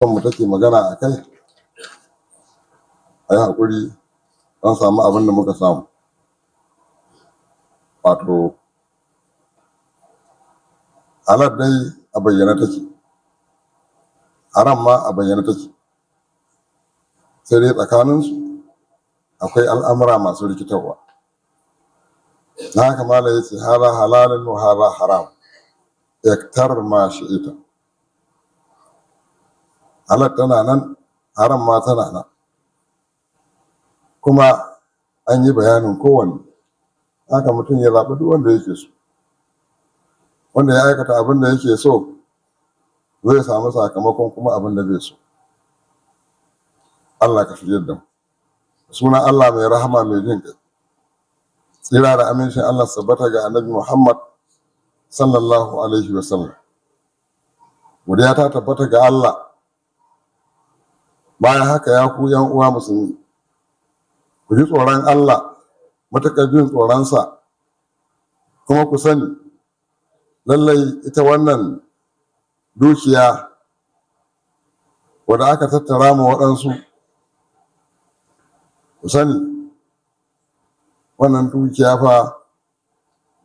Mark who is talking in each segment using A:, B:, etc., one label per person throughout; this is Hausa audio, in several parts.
A: mu take magana a kai, a yi haƙuri don samu abin da muka samu. Wato, halar dai a bayyana take, haram ma a bayyana take, sai dai tsakaninsu akwai al'amura masu rikitarwa. Na haka mala ya ce, hara halalin wa hara haram, yaktar ma shi ita. Halar tana nan, haram ma tana nan. Kuma an yi bayanin kowanne, haka mutum ya zaɓi duk wanda yake so. Wanda ya aikata abin da yake so, zai samu sakamakon kuma abin da bai so. Allah ka shirya da mu. Sunan Allah mai rahama mai jin ƙai. Tsira da amincin Allah sabbata ga Annabi Muhammad sallallahu alaihi wa sallam. Godiya ta tabbata ga Allah. Bayan haka ya ku ‘yan uwa musulmi, ku ji tsoron Allah, matuƙar jin tsoronsa, kuma ku sani lallai ita wannan dukiya wadda aka tattara ma waɗansu, ku sani wannan dukiya fa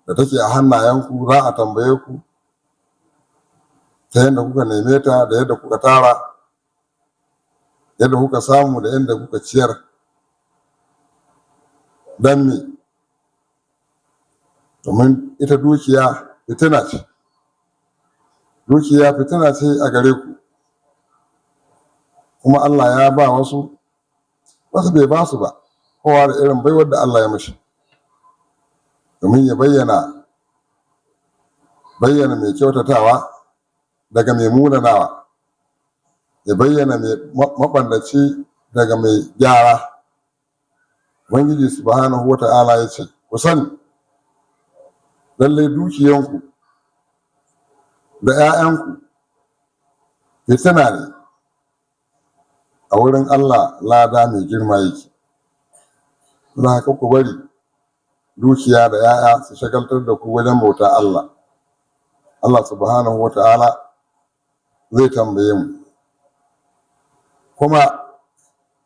A: da take a hannayenku za a tambaye ku ta yadda kuka neme ta, da yadda kuka tara, yadda kuka samu, da yadda kuka ciyar. Don me? Domin ita dukiya fitina ce. Dukiya fitina ce a gare ku, kuma Allah ya ba wasu bai ba su ba, kowa da irin baiwar da Allah ya mashi, domin ya bayyana mai kyautatawa daga mai munanawa, ya bayyana mai maɓannaci daga mai gyara. Ubangiji subhanahu wa ta'ala ya ce, ku sani lallai dukiyanku da ‘ya'yanku fitina ne, a wurin Allah lada mai girma yake. Don haka ku bari dukiya da ‘ya'ya su shagaltar da ku wajen bauta Allah. Allah subhanahu wa ta'ala zai tambaye mu. Kuma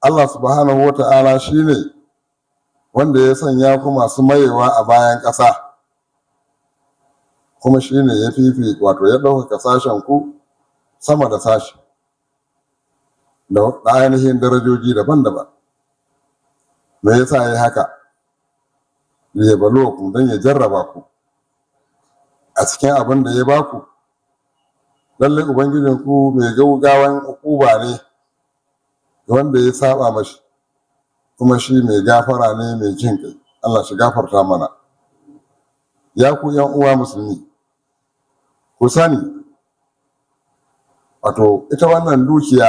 A: Allah subhanahu wa ta'ala shi ne wanda ya sanya ku masu mayewa a bayan ƙasa, kuma shi ne ya wato ya ɗaukaka sashen ku sama da sashi, da ainihin darajoji daban-daban. Me yasa ya yi haka? Ya balo ku, don ya jarraba ku a cikin abin da ya ba ku. Lallai Ubangijinku mai gaugawan ukuba ne ga wanda ya saba mashi, kuma shi mai gafara ne mai jin kai. Allah shi gafarta mana. Ya ku ‘yan uwa musulmi, ku sani wato ita wannan dukiya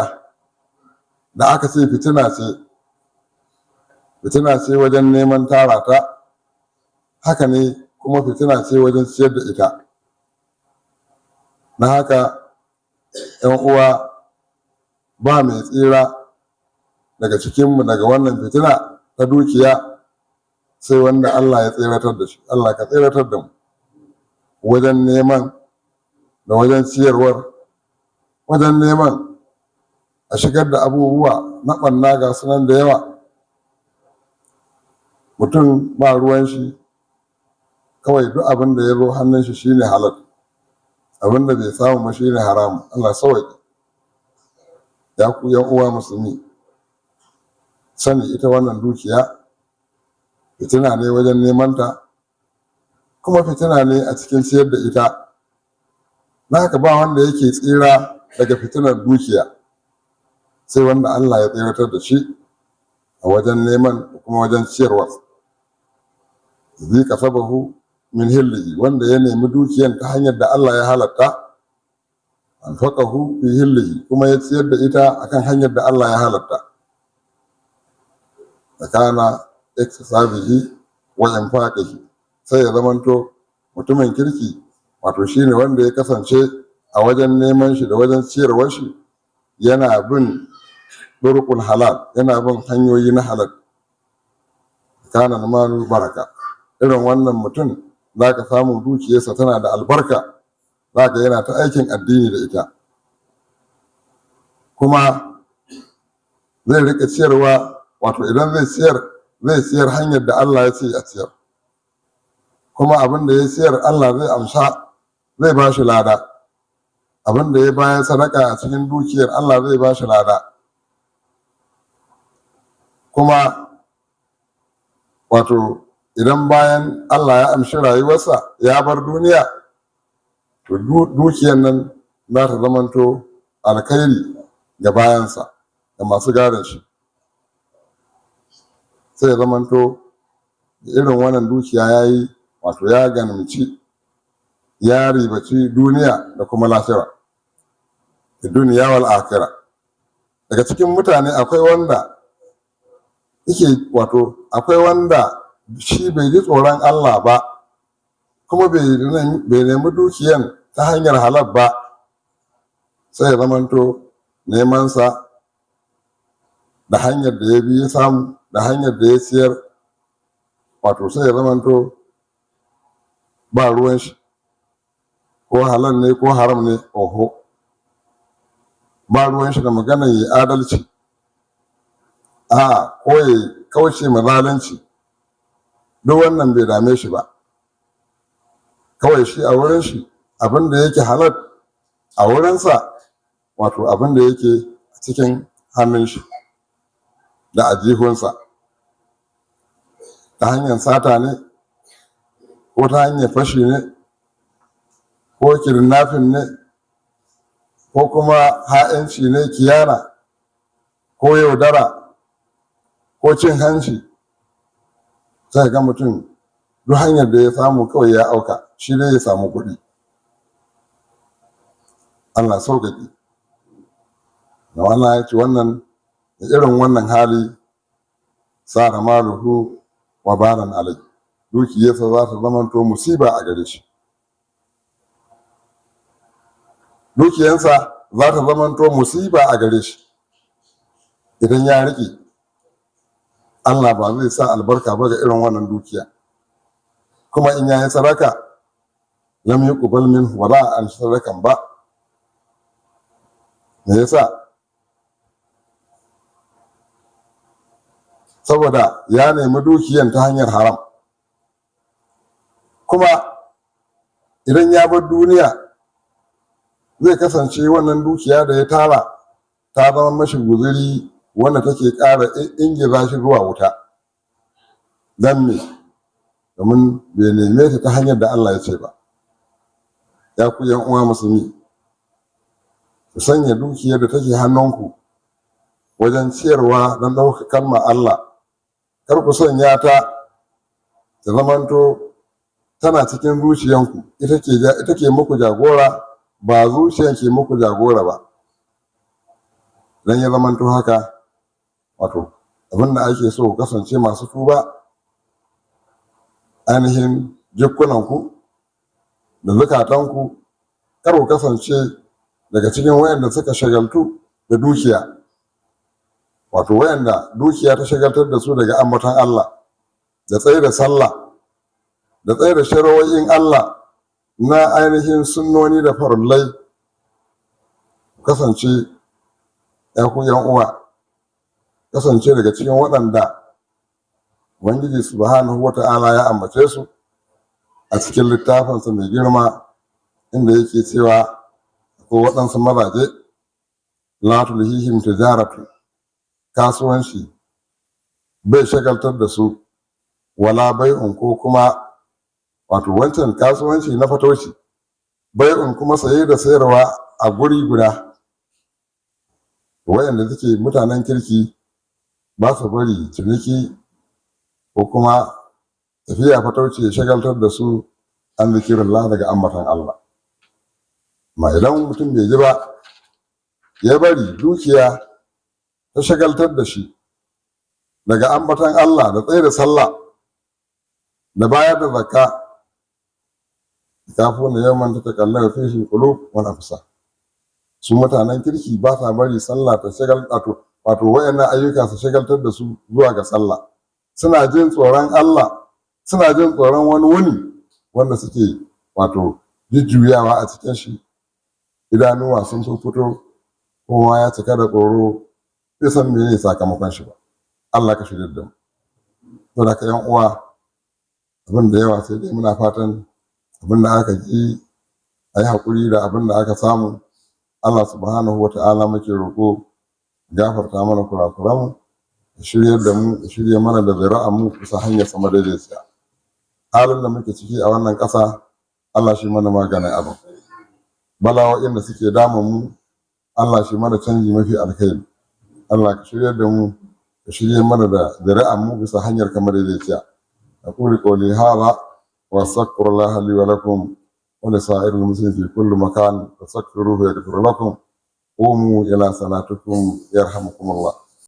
A: da aka ce fitina ce wajen neman tara ta, haka ne kuma fitina ce wajen ciyar da ita. Na haka ‘yan uwa, ba mai tsira daga cikinmu daga wannan fitina ta dukiya sai wanda Allah ya tseratar da shi. Allah ka tseratar da mu wajen neman da wajen ciyarwar, wajen neman a shigar da abubuwa na ɓanna ga sunan da yawa. Mutum ba ruwan shi, kawai duk abin da ya zo hannun shi shine halal, abin da bai samu ma shine haramu. Allah sauwaƙe. Ya ku ‘yan uwa musulmi, sani ita wannan dukiya fitina ne wajen neman ta, kuma fitina ne a cikin ciyar da ita. Na haka ba wanda yake tsira daga fitinar dukiya sai wanda Allah ya tsiratar da shi a wajen neman da kuma wajen ciyarwa. Zai kasabahu min hillihi, wanda ya nemi dukiyan ta hanyar da Allah ya halatta, anfaqahu fi hillihi, kuma ya ciyar da ita akan hanyar da Allah ya halatta. Tsakana iktisabihi wa infaqihi, sai ya zamanto mutumin kirki, wato shine wanda ya kasance a wajen neman shi da wajen ciyarwar shi yana bin turqul halal, yana bin hanyoyi na halal. Kana malu baraka, irin wannan mutum zaka samu dukiyarsa tana da albarka, zaka yana ta aikin addini da ita. kuma zai rika ciyarwa, wato idan zai ciyar hanyar da Allah ya ce a ciyar, kuma abin da ya ciyar Allah zai amsa, zai ba shi lada. Abin da ya bayar sadaka a cikin dukiyar Allah zai ba shi lada. Kuma wato idan bayan Allah ya amshi rayuwarsa ya bar duniya, to dukiyar nan za ta zamanto alkhairi ga bayansa da masu gadon shi. Sai ya zamanto irin wannan dukiya ya yi, wato ya ganimci, ya ribaci duniya da kuma lahira, da duniya wal akhira. Daga cikin mutane akwai wanda akwai wanda shi bai ji tsoron Allah ba, kuma bai nemi dukiyan ta hanyar halal ba, sai ya zamanto nemansa da hanyar da ya bi ya samu, da hanyar da ya siyar, wato sai ya zamanto ba ruwan shi, ko halal ne ko haram ne, oho, ba ruwan shi da maganar yi adalci, ko ya kauce ma zalunci. Duk wannan bai dame shi ba. Kawai shi a wurin shi abin da yake halal a wurinsa, wato abin da yake cikin hannun shi da ajihunsa, ta hanyar sata ne, ko ta hanyar fashi ne, ko kidnapping ne, ko kuma ha'inci ne, kiyana, ko yaudara, ko cin hanci. Sai ga mutum duk hanyar da ya samu kawai ya auka, shi ne ya samu kuɗi. Allah sauƙaƙe. Da wannan ya ce wannan da irin wannan hali sara maluhu wa baran alai, dukiyarsa za ta zamanto musiba a gare shi. Dukiyarsa za ta zamanto musiba a gare shi idan ya riƙe. Allah ba zai sa albarka ba ga irin wannan dukiya, kuma in yayi sadaka lam yuqbal minhu, wa la an sadakan ba. Me yasa? Saboda ya nemi dukiyan ta hanyar haram. Kuma idan ya bar duniya zai kasance wannan dukiya da ya tara ta zama mashi guzuri wanda take ƙara ingiza shi zuwa wuta. Dan me? Domin bai neme ta ta hanyar da Allah ya ce ba. Ya ku yan uwa musulmi, ku sanya dukiyar da take hannunku wajen ciyarwa don ɗaukar kalmar Allah. Kar ku sanya ta zamanto tana cikin zuciyanku, ita ke muku jagora, ba zuciyan ke muku jagora ba. Dan ya zamanto haka, wato abin da ake so kasance masu tuba ainihin jikunanku da zukatanku. Kar ku kasance daga cikin wayanda suka shagaltu da dukiya, wato wayanda dukiya ta shagaltar da su daga ambaton Allah, da tsaye da sallah, da tsaye da shari'o'in Allah na ainihin sunnoni da farillai. Kasance ya ku yan uwa, kasance daga cikin waɗanda Ubangiji subhanahu wa ta'ala ya ambace su a cikin littafinsa mai girma, inda yake cewa ko waɗansu mazaje la tulhihim tijaratu, kasuwanci bai shagaltar da su, wala bai'un, ko kuma wato wancan kasuwanci na fatauci, bai'un kuma saye da sayarwa a guri guda. Wayanda suke mutanen kirki ba su bari ciniki ko kuma tafiya fatauci ya shagaltar da su an zikirillah, daga ambatan Allah. Ma idan mutum bai ji ba, ya bari dukiya ta shagaltar da shi daga ambatan Allah, da tsaye da sallah, da bayar da zakka, kafuna yawman tatakallamu fihi qulub wal absar. Su mutanen kirki ba sa bari sallah ta wato wayannan ayyuka su shagaltar da su zuwa ga sallah. Suna jin tsoron Allah, suna jin tsoron wani wuni wanda suke wato jujjuyawa a cikin shi. Idanuwa sun fito kowa ya cika da tsoro bai san me ne sakamakon shi ba. Allah ka shirya da mu. To da ka yan uwa abin da yawa sai dai muna fatan abin da aka ji a yi haƙuri da abin da aka samu. Allah subhanahu wa ta'ala muke roƙo gafarta mana kurakuranmu, da shiryar da mu, da shirya mana da zuri'anmu bisa hanyar sama daidaiciya. Halin da muke ciki a wannan ƙasa Allah shi mana maganin abin. Bala'o'in da suke damun mu Allah shi mana canji mafi alkhairi. Allah ka shiryar da mu, ka shirya mana da zuri'anmu bisa hanyar kamar daidaiciya. أقول قولي هذا وأستغفر الله لي ولكم ولسائر المسلمين في كل مكان فاستغفروه يغفر لكم. قوموا إلى صلاتكم يرحمكم الله.